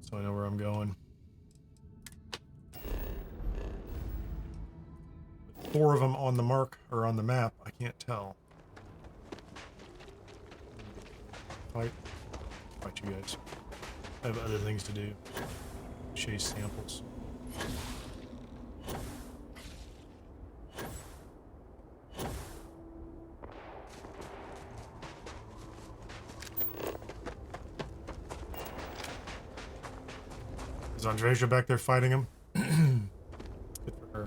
so I know where I'm going. With 4 of them on the mark or on the map, I can't tell. Fight you guys. I have other things to do. Chase samples. Is Andreja back there fighting him? Good for her.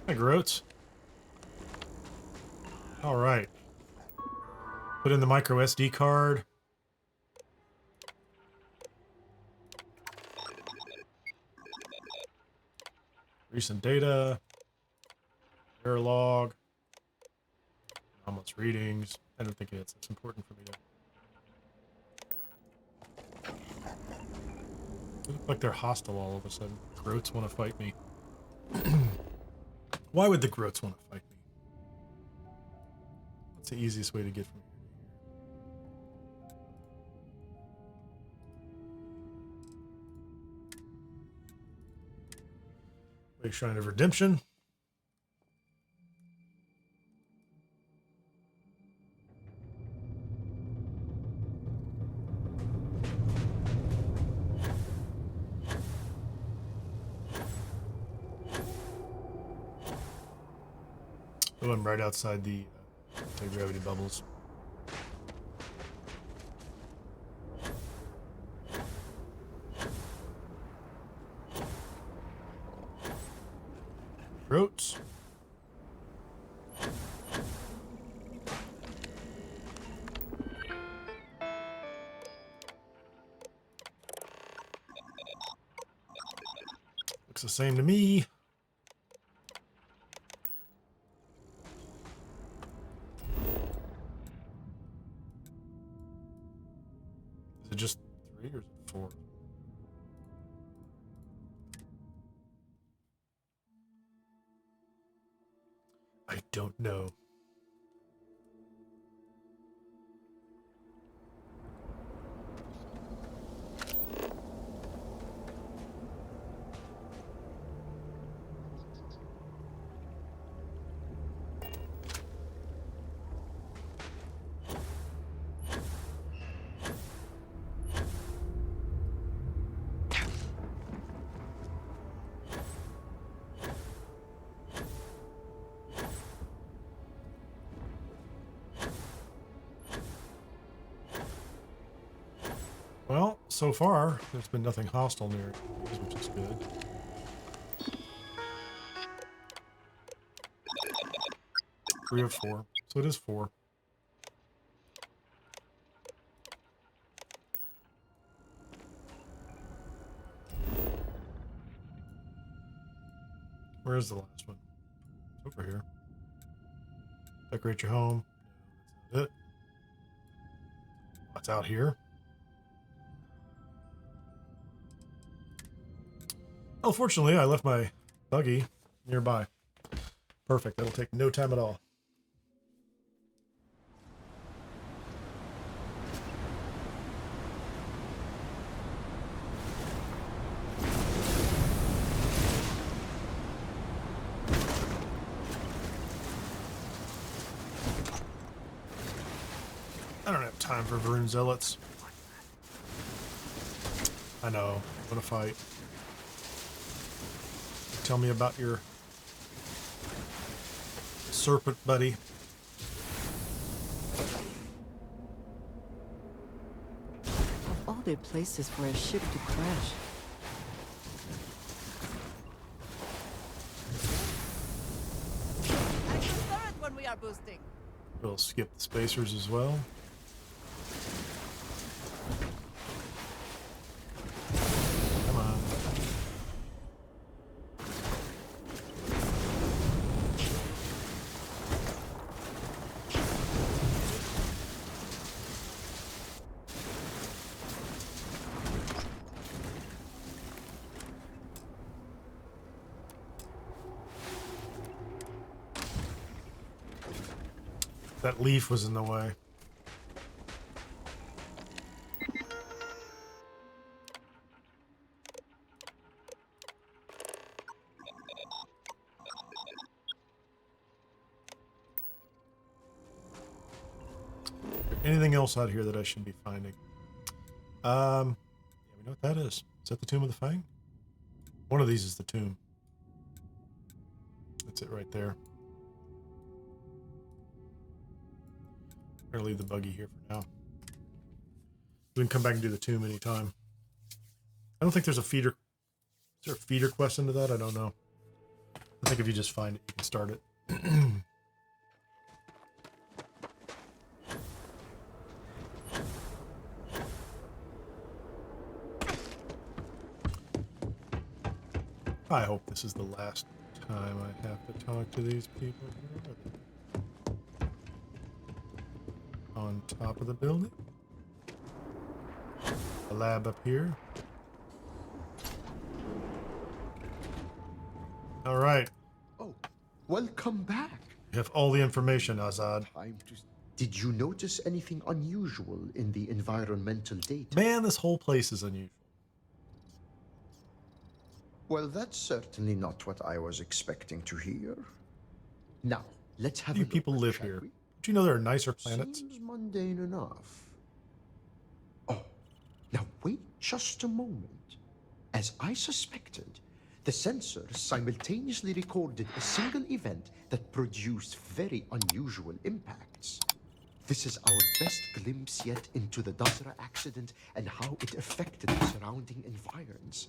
Hi, Groats. All right. Put in the micro SD card. Recent data. Error log. Almost readings. I don't think it's important for me to. They look like they're hostile all of a sudden. Groats want to fight me. Why would the Groats want to fight me? What's the easiest way to get from here to here? Wake Shrine of Redemption. The one right outside the gravity bubbles. Roats. Looks the same to me. Is it just 3 or is it 4? I don't know. Well, so far, there's been nothing hostile near it, which is good. Three of 4, so it is 4. Where is the last one? It's over here. Decorate your home. No, that's not it. What's out here? Oh, fortunately, I left my buggy nearby. Perfect. That'll take no time at all. I don't have time for Varun Zealots. I know. I'm gonna fight. Tell me about your Serpent buddy. Of all their places for a ship to crash. Active turret when we are boosting. We'll skip the spacers as well. Come on. That leaf was in the way. Anything else out here that I should be finding? Yeah, we know what that is. Is that the Tomb of the Fang? One of these is the tomb. That's it right there. I'm gonna leave the buggy here for now. We can come back and do the tomb anytime. I don't think there's a feeder. Is there a feeder quest into that? I don't know. I think if you just find it, you can start it. I hope this is the last time I have to talk to these people. On top of the building. A lab up here. All right. Oh, welcome back. You have all the information, Azad. Did you notice anything unusual in the environmental data? Man, this whole place is unusual. Well, that's certainly not what I was expecting to hear. Now, let's have Few a look, people live shall here. we? Do you know there are nicer planets? Seems mundane enough. Oh, now wait just a moment. As I suspected, the sensors simultaneously recorded a single event that produced very unusual impacts. This is our best glimpse yet into the Dazra accident and how it affected the surrounding environs.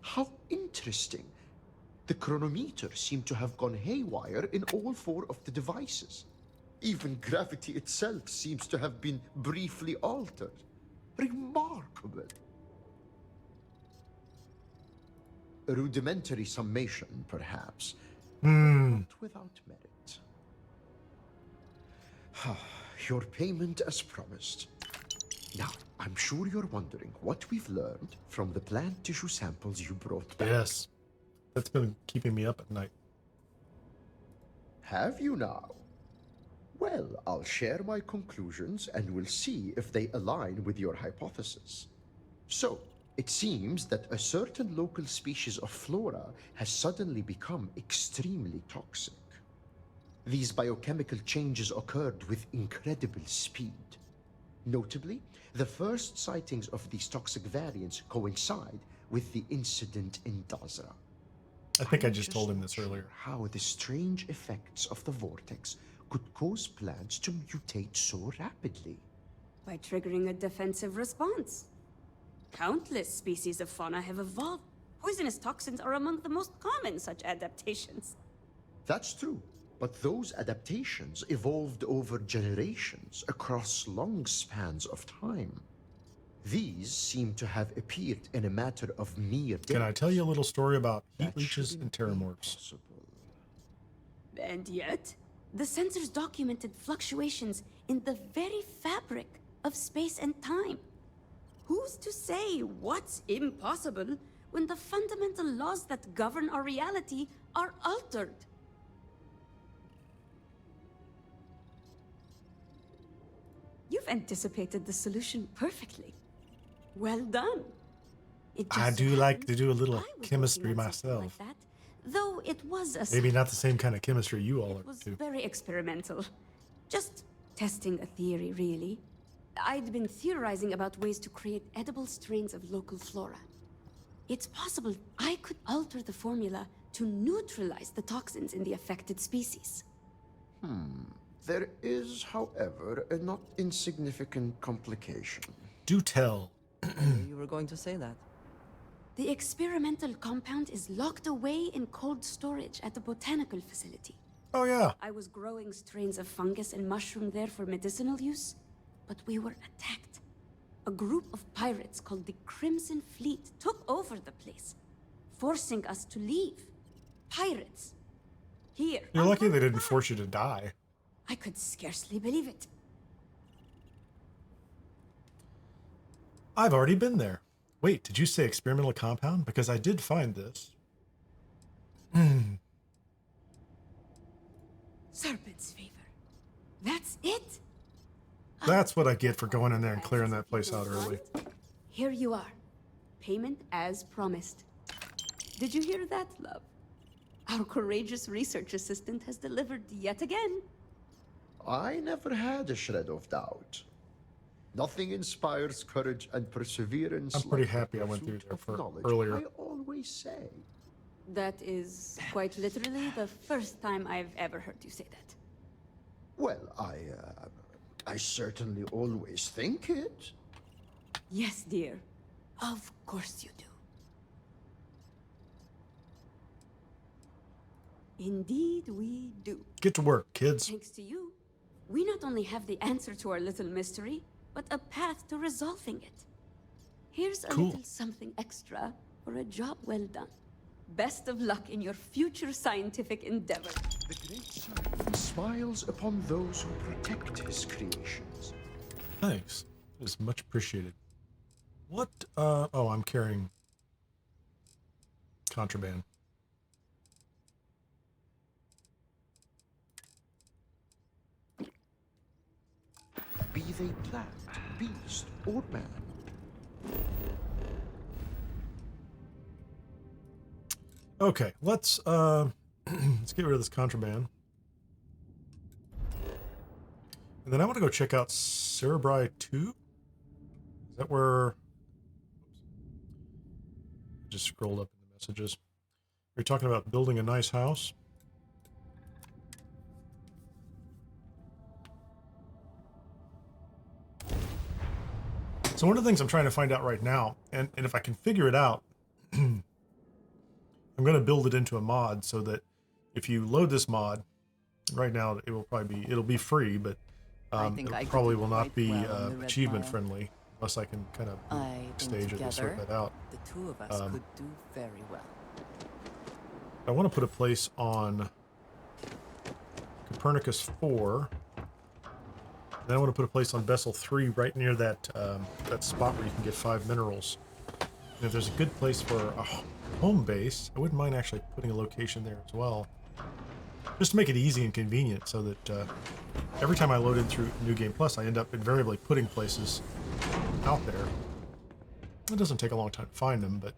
How interesting. The chronometer seemed to have gone haywire in all four of the devices. Even gravity itself seems to have been briefly altered. Remarkable. A rudimentary summation, perhaps, but not without merit. Your payment as promised. Now, I'm sure you're wondering what we've learned from the plant tissue samples you brought back. Yes. That's been keeping me up at night. Have you now? Well, I'll share my conclusions and we'll see if they align with your hypothesis. So, it seems that a certain local species of flora has suddenly become extremely toxic. These biochemical changes occurred with incredible speed. Notably, the first sightings of these toxic variants coincide with the incident in Dazra. I think I I'm just told him this not earlier. sure how the strange effects of the vortex could cause plants to mutate so rapidly. By triggering a defensive response. Countless species of fauna have evolved. Poisonous toxins are among the most common such adaptations. That's true, but those adaptations evolved over generations across long spans of time. These seem to have appeared in a matter of mere days. Can I tell you a little story about heat That leeches shouldn't and be terramorphs? possible. And yet, the sensors documented fluctuations in the very fabric of space and time. Who's to say what's impossible when the fundamental laws that govern our reality are altered? You've anticipated the solution perfectly. Well done. It I just do so like happened to do a little I was working chemistry on something myself. like that, though it was a Maybe not the same kind of chemistry you all it are was to. very experimental. Just testing a theory, really. I'd been theorizing about ways to create edible strains of local flora. It's possible I could alter the formula to neutralize the toxins in the affected species. There is, however, a not insignificant complication. Do tell. You were going to say that. The experimental compound is locked away in cold storage at the botanical facility. Oh yeah. I was growing strains of fungus and mushroom there for medicinal use, but we were attacked. A group of pirates called the Crimson Fleet took over the place, forcing us to leave. Pirates. Here. You're on lucky they one didn't side. force you to die. I could scarcely believe it. I've already been there. Wait, did you say experimental compound? Because I did find this. Serpent's favor. That's it? That's what I get for going in there and clearing that place out early. Here you are. Payment as promised. Did you hear that, love? Our courageous research assistant has delivered yet again. I never had a shred of doubt. Nothing inspires courage and perseverance. I'm pretty like the happy I went through pursuit there of for knowledge, earlier. I always say. That is quite literally the first time I've ever heard you say that. Well, I certainly always think it. Yes, dear. Of course you do. Indeed we do. Get to work, kids. Thanks to you, we not only have the answer to our little mystery, but a path to resolving it. Here's a Cool. little something extra for a job well done. Best of luck in your future scientific endeavor. The great Serpent smiles upon those who protect his creations. Thanks. It is much appreciated. What, oh, I'm carrying contraband. Be they plant, beast, or man. Okay, let's let's get rid of this contraband. And then I want to go check out Cerebri 2. Is that where... Oops. I just scrolled up in the messages. You're talking about building a nice house. So one of the things I'm trying to find out right now, and if I can figure it out, I'm going to build it into a mod so that if you load this mod, right now it will probably be, it'll be free, but it probably will not be achievement friendly unless I can kind of stage it and sort that out. The two of us could do very well. I want to put a place on Copernicus 4. Then I want to put a place on Vessel 3 right near that that spot where you can get 5 minerals. And if there's a good place for a home base, I wouldn't mind actually putting a location there as well. Just to make it easy and convenient so that every time I load in through New Game Plus, I end up invariably putting places out there. It doesn't take a long time to find them, but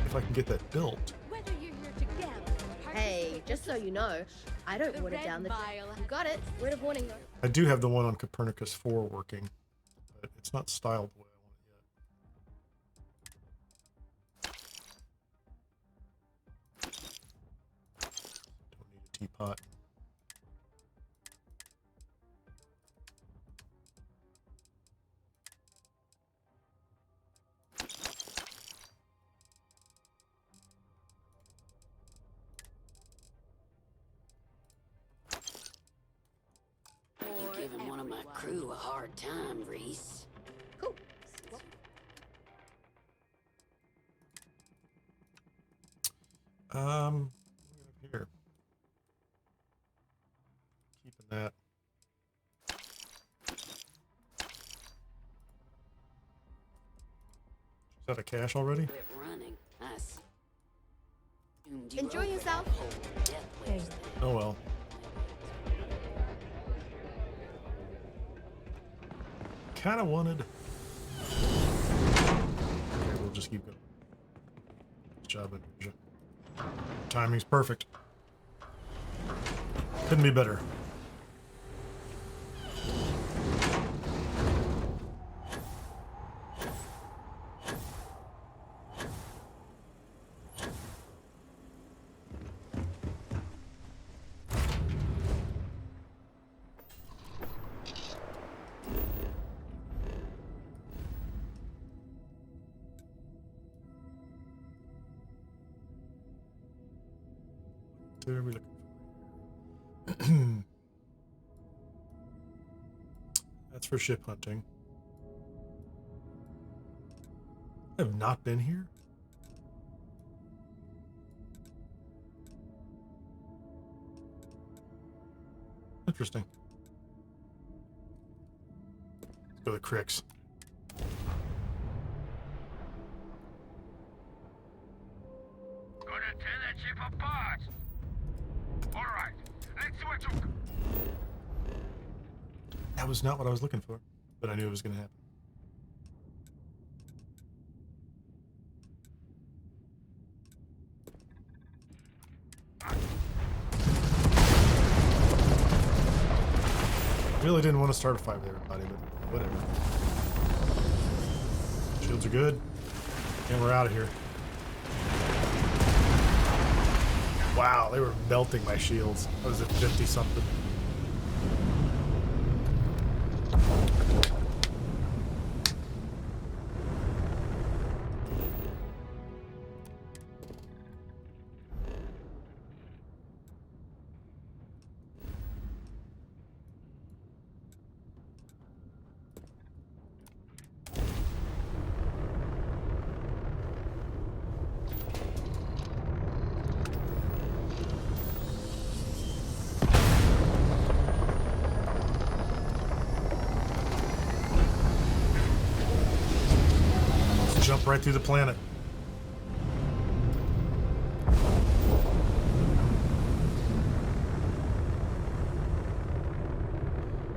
if I can get that built. Whether you're here to gamble, Hey, just so you know, I don't water down the... You got it. Word of warning, though. I do have the one on Copernicus 4 working, but it's not styled the way I want it yet. Don't need a teapot. You're giving one of my crew a hard time, Reese. Cool. Here. Keeping that. Is that a cache already? Quit running. I see. Doomed you Enjoy over yourself. that whole death wish thing. Oh well. Kind of wanted. Okay, we'll just keep going. Good job, Indonesia. Timing's perfect. Couldn't be better. What are we looking for? That's for ship hunting. I have not been here. Interesting. Let's go to the Cricks. Gonna tear that ship apart. All right, let's That was not what I was looking for, but I knew it was going to happen. Really didn't want to start a fight with everybody, but whatever. Shields are good, and we're out of here. Wow, they were melting my shields. I was at 50 something. Jump right through the planet.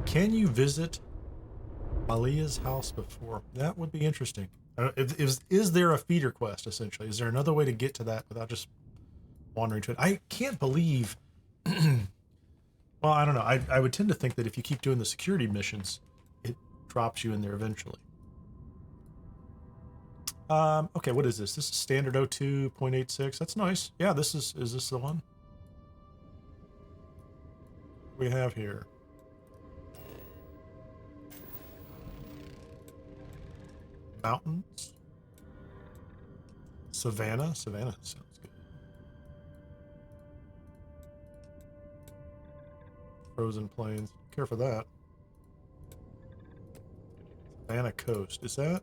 Can you visit Malia's house before? That would be interesting. Is there a feeder quest, essentially? Is there another way to get to that without just wandering to it? I can't believe... well, I don't know. I would tend to think that if you keep doing the security missions, it drops you in there eventually. Okay, what is this? This is standard 02.86. That's nice. Yeah, is this the one? What do we have here? Mountains. Savannah. Savannah sounds good. Frozen plains. Care for that. Savannah coast. Is that?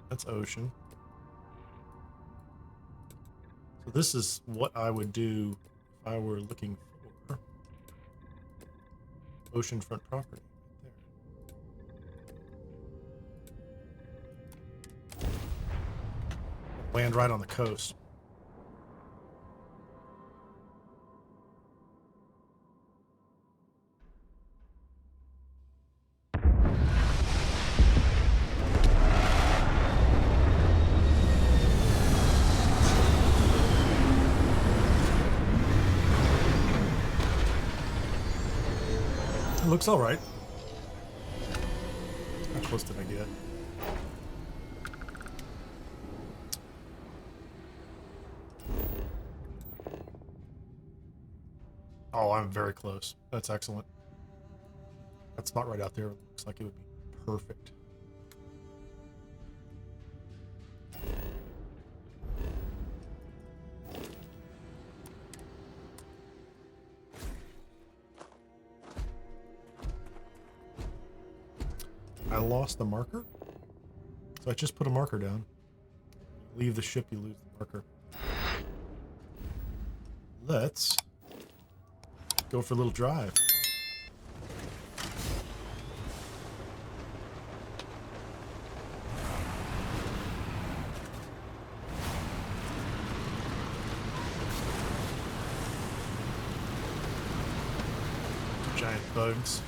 That's ocean. So this is what I would do if I were looking for oceanfront property. Right there. Land right on the coast. Looks all right. How close did I get? Oh, I'm very close. That's excellent. That spot right out there looks like it would be perfect. I lost the marker, so I just put a marker down. Leave the ship, you lose the marker. Let's go for a little drive. Giant bugs.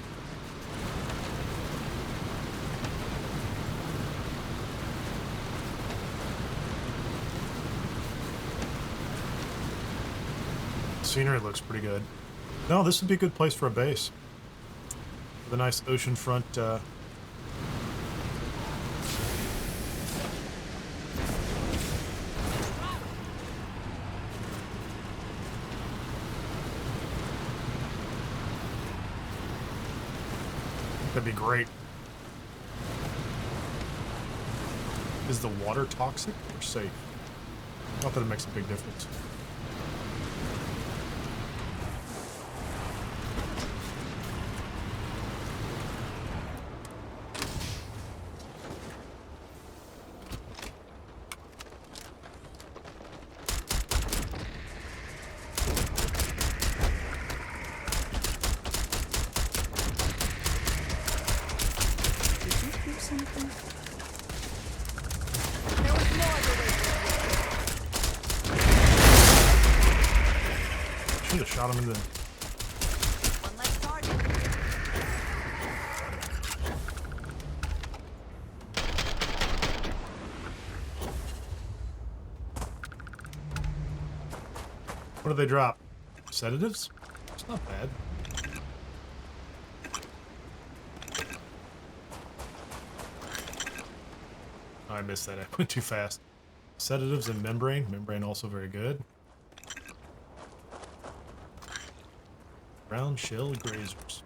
Scenery looks pretty good. No, this would be a good place for a base. With a nice oceanfront. That'd be great. Is the water toxic or safe? Not that it makes a big difference. think I shot him in the... One less target. What do they drop? Sedatives? It's not bad. Oh, I missed that. I went too fast. Sedatives and membrane. Membrane also very good. Round shell grazers.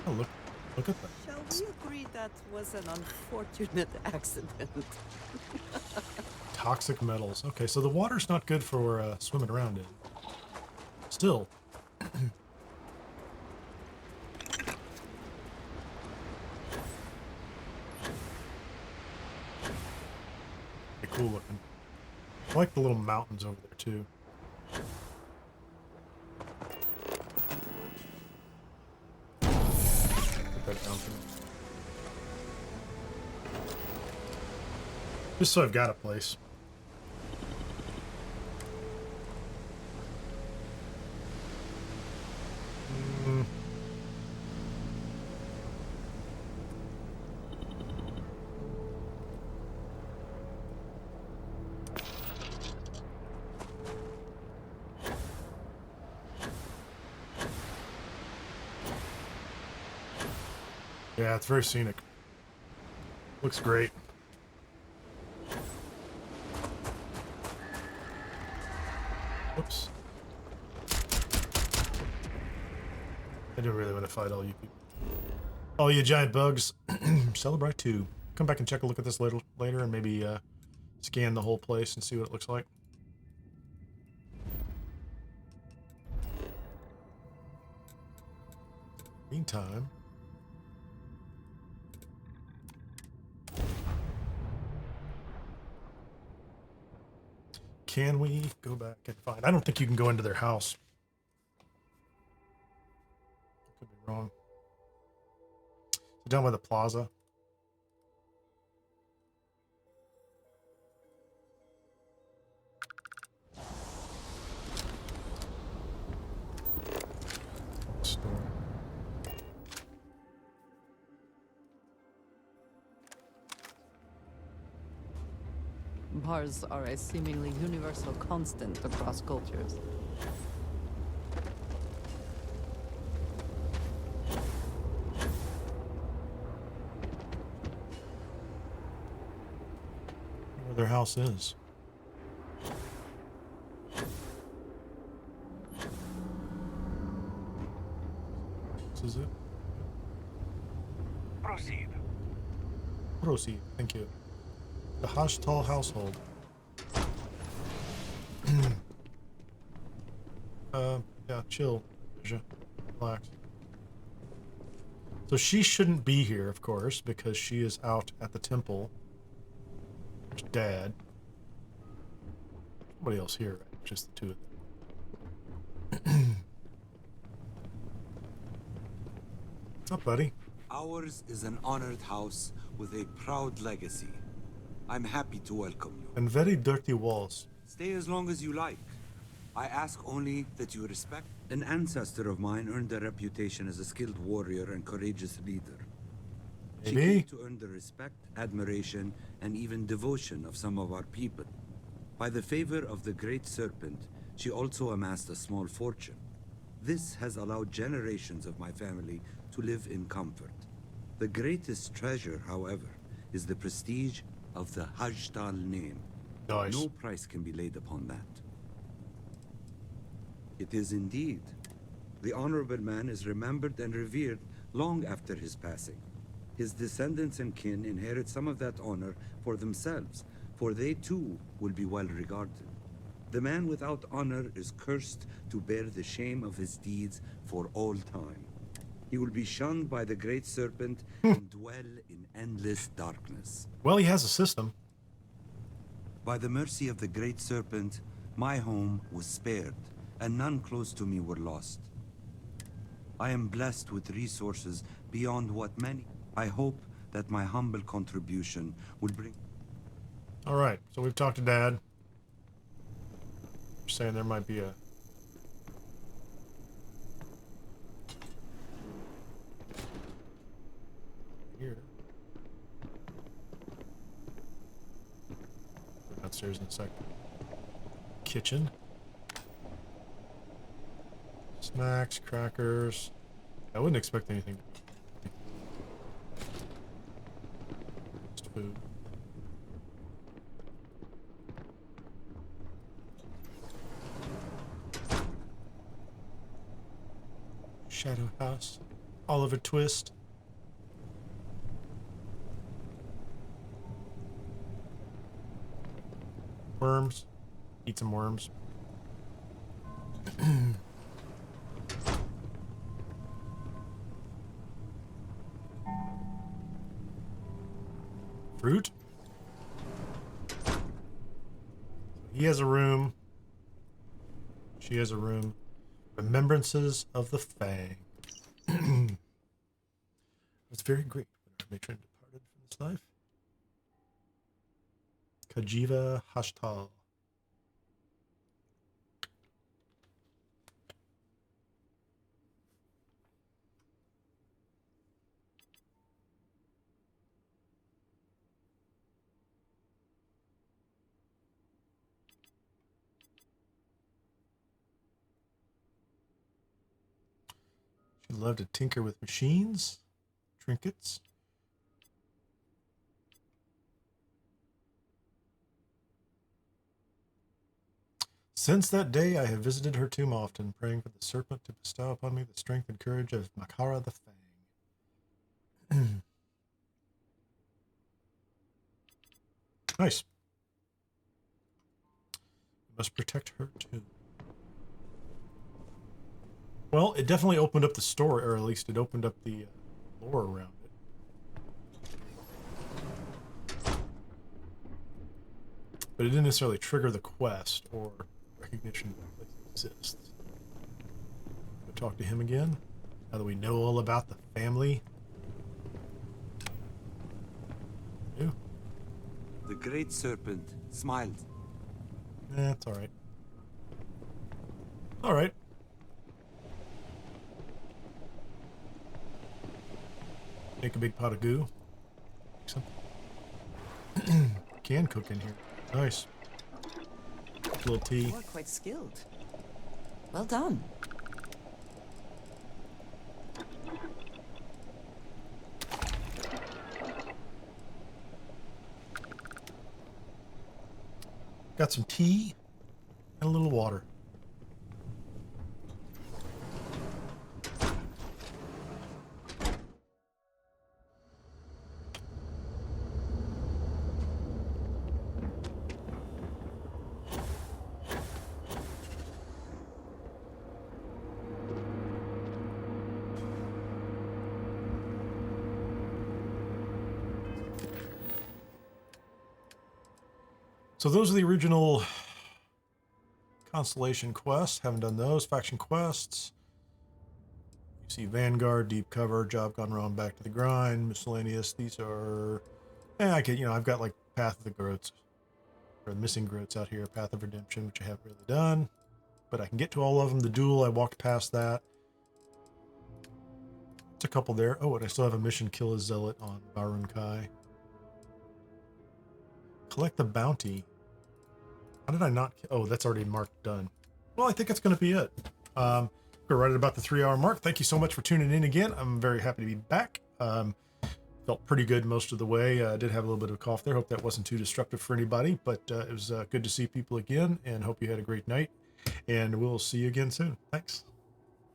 Oh, look at that. Shall we agree that was an unfortunate accident? Toxic metals. Okay, so the water's not good for swimming around in. Still. Pretty cool looking. I like the little mountains over there too. Put that down for me. Just so I've got a place. Yeah, it's very scenic. Looks great. Whoops. I don't really want to fight all you people. All you giant bugs. Celebrate 2. Come back and check a look at this later and maybe scan the whole place and see what it looks like. Meantime... Can we go back and find... I don't think you can go into their house. Could be wrong. Down by the plaza. Store. Bars are a seemingly universal constant across cultures. Where their house is. This is it. Proceed. Proceed. Thank you. The Hashtal household. Yeah, chill. Relax. So she shouldn't be here, of course, because she is out at the temple. There's Dad. Nobody else here, right? Just the two of them. What's up, buddy? Ours is an honored house with a proud legacy. I'm happy to welcome you. And very dirty walls. Stay as long as you like. I ask only that you respect. An ancestor of mine earned a reputation as a skilled warrior and courageous leader. She Maybe. came to earn the respect, admiration, and even devotion of some of our people. By the favor of the Great Serpent, she also amassed a small fortune. This has allowed generations of my family to live in comfort. The greatest treasure, however, is the prestige of the Hashtal name. Nice. No price can be laid upon that. It is indeed. The honorable man is remembered and revered long after his passing. His descendants and kin inherit some of that honor for themselves, for they too will be well regarded. The man without honor is cursed to bear the shame of his deeds for all time. He will be shunned by the Great Serpent and dwell in endless darkness. Well, he has a system. By the mercy of the Great Serpent, my home was spared, and none close to me were lost. I am blessed with resources beyond what many. I hope that my humble contribution will bring... All right, so we've talked to Dad. saying there might be a... Here. Downstairs in a second. Kitchen. Snacks, crackers. I wouldn't expect anything. Just food. Shadow House. Oliver Twist. Worms. Eat some worms. Fruit. He has a room. She has a room. Remembrances of the Fang. It's very great when our matron departed from this life. Kajiva Hashtal. She loved to tinker with machines, trinkets. Since that day, I have visited her tomb often, praying for the Serpent to bestow upon me the strength and courage of Makara the Fang. Nice. You must protect her too. Well, it definitely opened up the story, or at least it opened up the lore around it. But it didn't necessarily trigger the quest or recognition that it exists. Go talk to him again, now that we know all about the family. Ew. The great serpent smiled. It's alright. Alright. Make a big pot of goo. Something. Can cook in here. Nice. A little tea. You are quite skilled. Well done. Got some tea and a little water. So those are the original Constellation quests. Haven't done those. Faction quests. You see Vanguard, Deep Cover, Job Gone Wrong, Back to the Grind, Miscellaneous. These are... I've got like Path of the Groats, or Missing Groats out here. Path of Redemption, which I haven't really done. But I can get to all of them. The Duel, I walked past that. It's a couple there. Oh, and I still have a mission, Kill a Zealot on Varun Kai. Collect the bounty. How did I not... Oh, that's already marked done. Well, I think that's going to be it. We're right at about the 3-hour mark. Thank you so much for tuning in again. I'm very happy to be back. Felt pretty good most of the way. I did have a little bit of a cough there. Hope that wasn't too disruptive for anybody. But it was good to see people again, and hope you had a great night. And we'll see you again soon. Thanks.